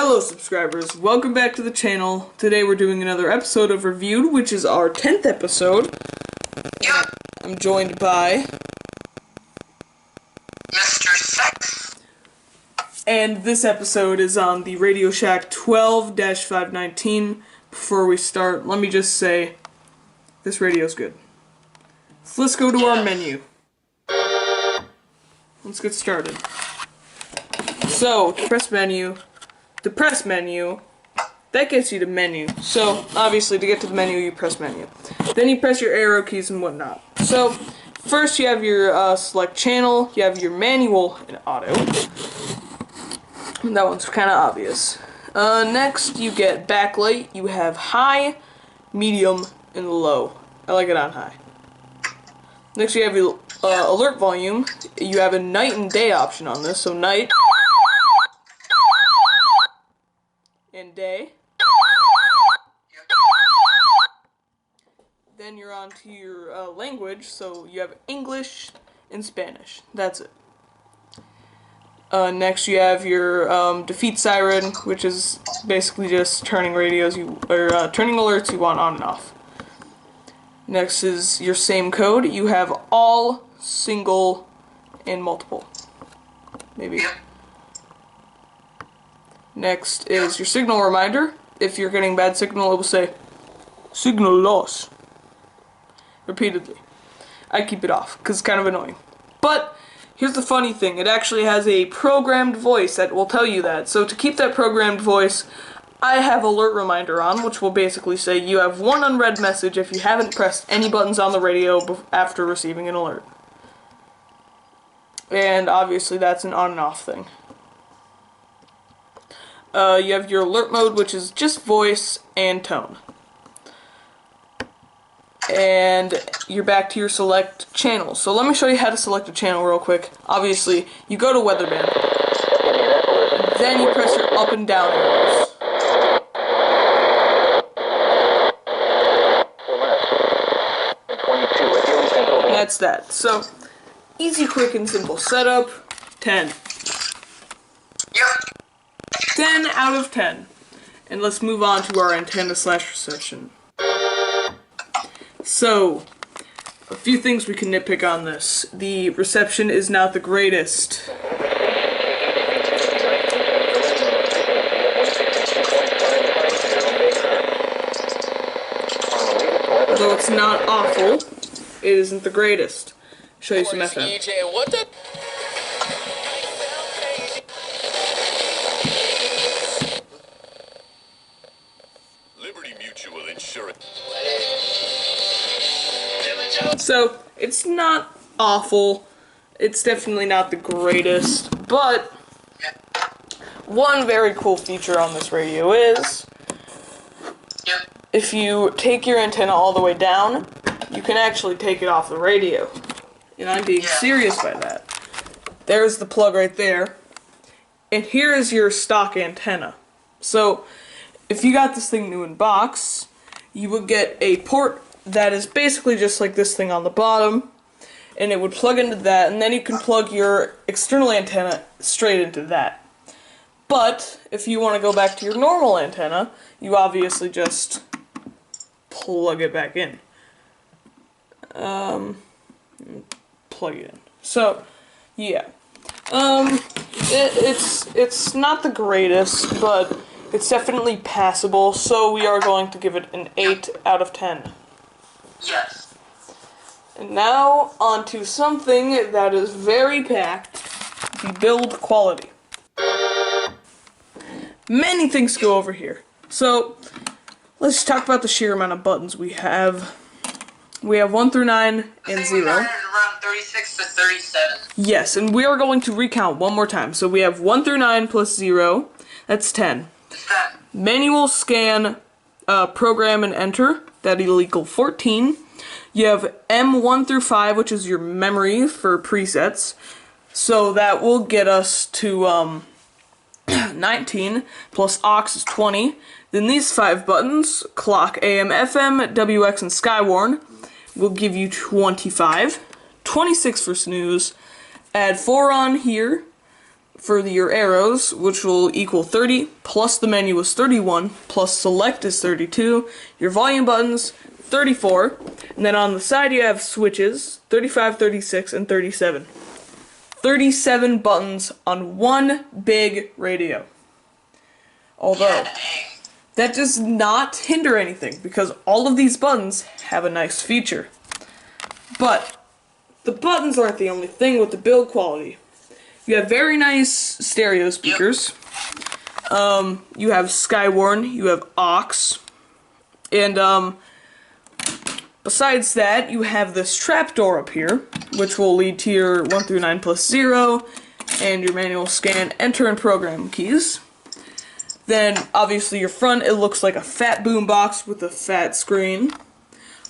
Hello subscribers, welcome back to the channel. Today we're doing another episode of Reviewed, which is our 10th episode. I'm joined by Mr. Sex. And this episode is on the RadioShack 12-519. Before we start, let me just say, this radio's good. So let's go to our menu. Let's get started. So, press menu. To press menu, that gets you to menu. So, obviously, to get to the menu, you press menu. Then you press your arrow keys and whatnot. So, first you have your select channel, you have your manual and auto. That one's kind of obvious. Next, you get backlight. You have high, medium, and low. I like it on high. Next, you have your alert volume. You have a night and day option on this. So, night and day. Then you're on to your language. So, you have English and Spanish. That's it. Next, you have your defeat siren, which is basically just turning radios turning alerts you want on and off. Next is your same code. You have all, single, and multiple. Maybe. Next is your signal reminder. If you're getting bad signal, it will say signal loss repeatedly. I keep it off because it's kind of annoying. But here's the funny thing, it actually has a programmed voice that will tell you that. So to keep that programmed voice, I have alert reminder on, which will basically say you have one unread message if you haven't pressed any buttons on the radio after receiving an alert. And obviously that's an on and off thing. You have your alert mode, which is just voice and tone. And you're back to your select channel. So let me show you how to select a channel real quick. Obviously, you go to weatherband, then you press your up and down arrows. That's that. So, easy, quick, and simple setup. 10. 10 out of 10. And let's move on to our antenna / reception. So, a few things we can nitpick on this. The reception is not the greatest. Although it's not awful, it isn't the greatest. Show you some FM. What the? Liberty Mutual Insurance. So, it's not awful. It's definitely not the greatest, but one very cool feature on this radio is if you take your antenna all the way down, you can actually take it off the radio. And I'm being serious by that. There's the plug right there. And here is your stock antenna. So, if you got this thing new in box, you would get a port that is basically just like this thing on the bottom, and it would plug into that, and then you can plug your external antenna straight into that. But, if you want to go back to your normal antenna, you obviously just plug it back in. Plug it in. So, yeah. It's not the greatest, but it's definitely passable, so we are going to give it an 8 out of 10. Yes. And now, on to something that is very packed, the build quality. Many things go over here. So, let's talk about the sheer amount of buttons we have. We have 1 through 9 and 0. Around 36 to 37. Yes, and we are going to recount one more time. So we have 1 through 9 plus 0. That's 10. Manual, scan, program, and enter. That'll equal 14. You have M1 through 5, which is your memory for presets. So that will get us to 19, plus aux is 20. Then these 5 buttons, clock, AM, FM, WX, and Skywarn, will give you 25. 26 for snooze. Add 4 on here for your arrows, which will equal 30, plus the menu is 31, plus select is 32, your volume buttons, 34, and then on the side you have switches, 35, 36, and 37. 37 buttons on one big radio. Although, that does not hinder anything, because all of these buttons have a nice feature. But, the buttons aren't the only thing with the build quality. You have very nice stereo speakers. You have Skywarn, you have aux, and besides that, you have this trapdoor up here, which will lead to your 1 through 9 plus 0, and your manual scan, enter, and program keys. Then, obviously, your front, it looks like a fat boombox with a fat screen.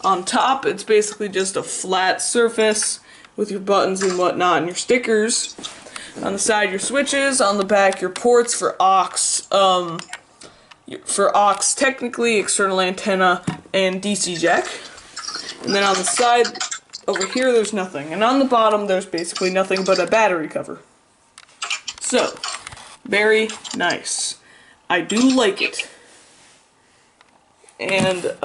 On top, it's basically just a flat surface with your buttons and whatnot and your stickers. On the side, your switches. On the back, your ports for aux. For aux, technically, external antenna and DC jack. And then on the side, over here, there's nothing. And on the bottom, there's basically nothing but a battery cover. So, very nice. I do like it. And,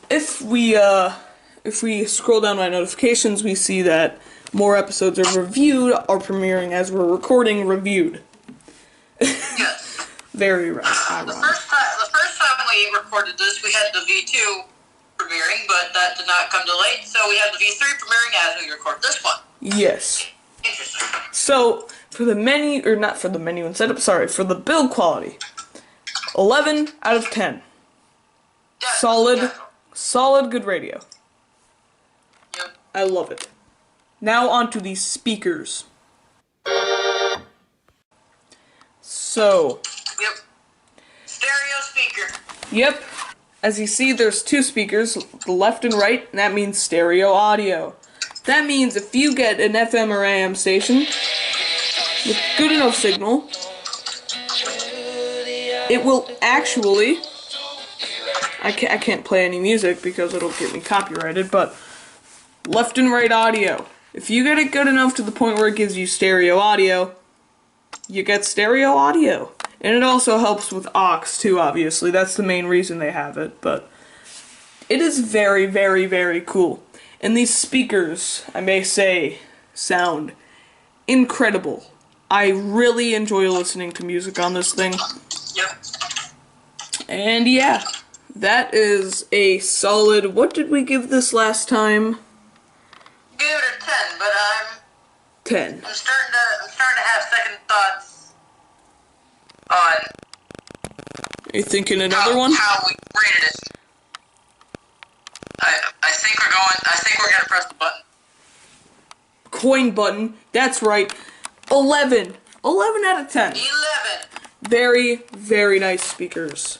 if we scroll down my notifications, we see that more episodes are reviewed, are premiering as we're recording reviewed. Yes. Very ironic. The first time we recorded this, we had the V2 premiering, but that did not come till late, so we have the V3 premiering as we record this one. Yes. Interesting. So, for the menu, or not for the menu and setup, sorry, for the build quality, 11 out of 10. Definitely. Solid good radio. Yep. I love it. Now on to the speakers. So. Yep. Stereo speaker. Yep. As you see, there's two speakers, the left and right, and that means stereo audio. That means if you get an FM or AM station with good enough signal, it will actually... I can't play any music because it'll get me copyrighted, but left and right audio. If you get it good enough to the point where it gives you stereo audio, you get stereo audio. And it also helps with aux too, obviously. That's the main reason they have it, but it is very, very, very cool. And these speakers, I may say, sound incredible. I really enjoy listening to music on this thing. Yep. And yeah. That is a solid... What did we give this last time? Give it a 10, but 10. I'm starting to have second thoughts on... Are you thinking another one? How we rated it. I think we're gonna press the button. Coin button. That's right. 11. 11 out of 10. 11. Very, very nice speakers.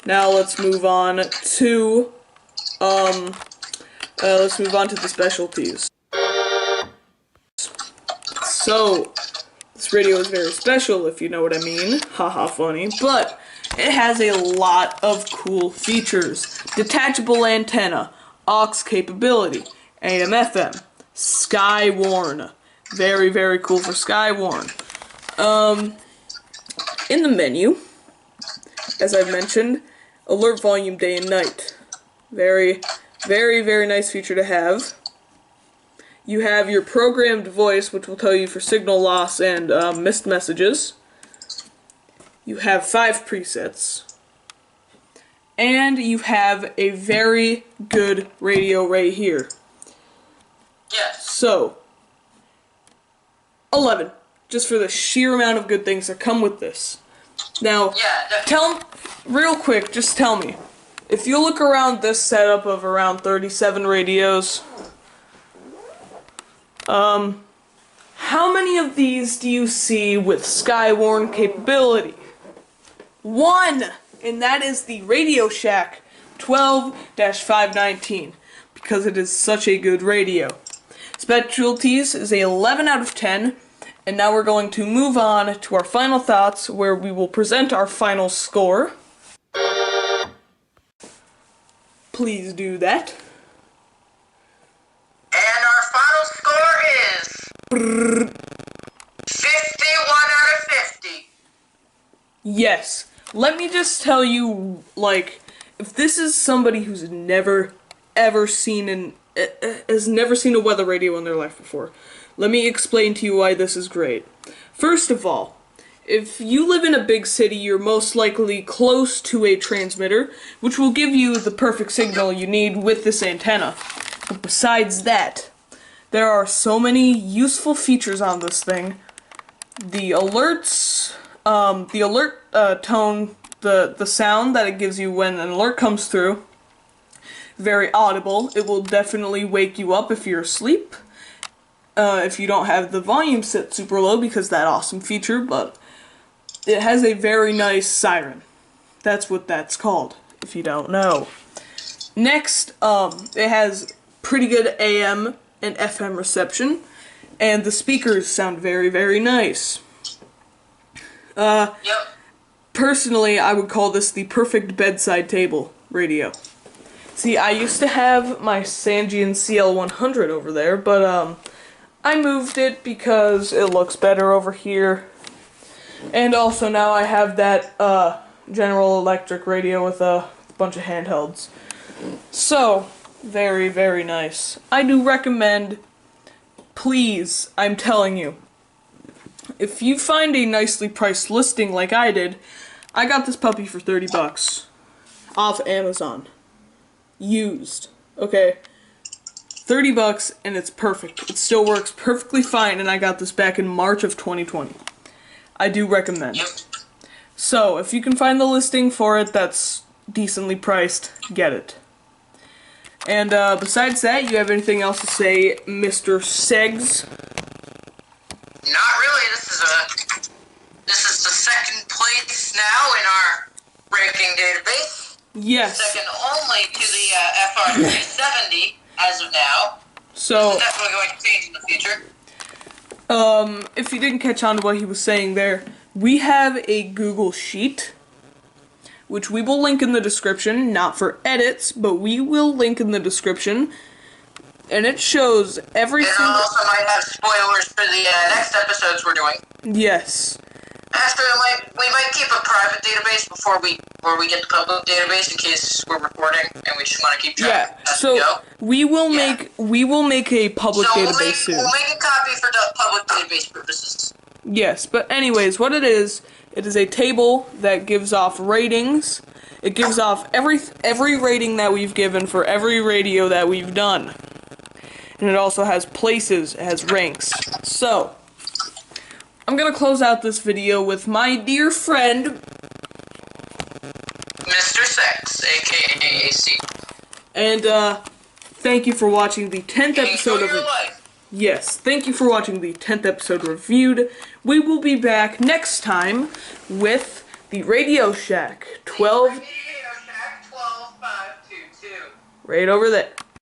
Now let's move on to the specialties. So, this radio is very special, if you know what I mean. Haha, funny. But it has a lot of cool features. Detachable antenna, aux capability, AM/FM, Skywarn. Very, very cool for Skywarn. In the menu, as I've mentioned, alert volume day and night. Very, very, very nice feature to have. You have your programmed voice, which will tell you for signal loss and missed messages. You have 5 presets. And you have a very good radio right here. Yes. So, 11. Just for the sheer amount of good things that come with this. Now, real quick, just tell me, if you look around this setup of around 37 radios, how many of these do you see with Skywarn capability? 1! And that is the RadioShack 12-519, because it is such a good radio. Specialties is a 11 out of 10, and now we're going to move on to our final thoughts, where we will present our final score. Please do that. And our final score is... Yes. Let me just tell you, like, if this is somebody who's never, ever seen has never seen a weather radio in their life before, let me explain to you why this is great. First of all, if you live in a big city, you're most likely close to a transmitter, which will give you the perfect signal you need with this antenna. But besides that, there are so many useful features on this thing. The alerts, the alert tone, the sound that it gives you when an alert comes through, very audible. It will definitely wake you up if you're asleep. If you don't have the volume set super low, because that awesome feature, but it has a very nice siren. That's what that's called, if you don't know. Next, it has pretty good AM and FM reception, and the speakers sound very, very nice. Yep. Personally, I would call this the perfect bedside table radio. See, I used to have my Sangean CL100 over there, but I moved it because it looks better over here. And also now I have that General Electric radio with a bunch of handhelds. So, very, very nice. I do recommend, please, I'm telling you, if you find a nicely priced listing like I did, I got this puppy for $30 off Amazon. Used. Okay? $30 and it's perfect. It still works perfectly fine, and I got this back in March of 2020. I do recommend. Yep. So, if you can find the listing for it that's decently priced, get it. And besides that, you have anything else to say, Mr. Seggs? Not really. This is the second place now in our ranking database. Yes. Second only to the FR370 as of now. So, This is definitely going to change in the future. if you didn't catch on to what he was saying there, we have a Google Sheet, which we will link in the description, not for edits, but we will link in the description, and it shows every It single... also might have spoilers for the next episodes we're doing. Yes. Actually, we might keep a private database before we get the public database in case we're recording and we just want to keep track as we go. we will make a public database soon. We'll make a copy for the public database purposes. Yes, but anyways, what it is a table that gives off ratings. It gives off every rating that we've given for every radio that we've done. And it also has places, it has ranks. So, I'm gonna close out this video with my dear friend, Mr. Sex, aka AC. and thank you for watching the 10th episode of... Enjoy your life. Yes, thank you for watching the 10th episode reviewed. We will be back next time with the RadioShack 12... RadioShack 12522. Right over there.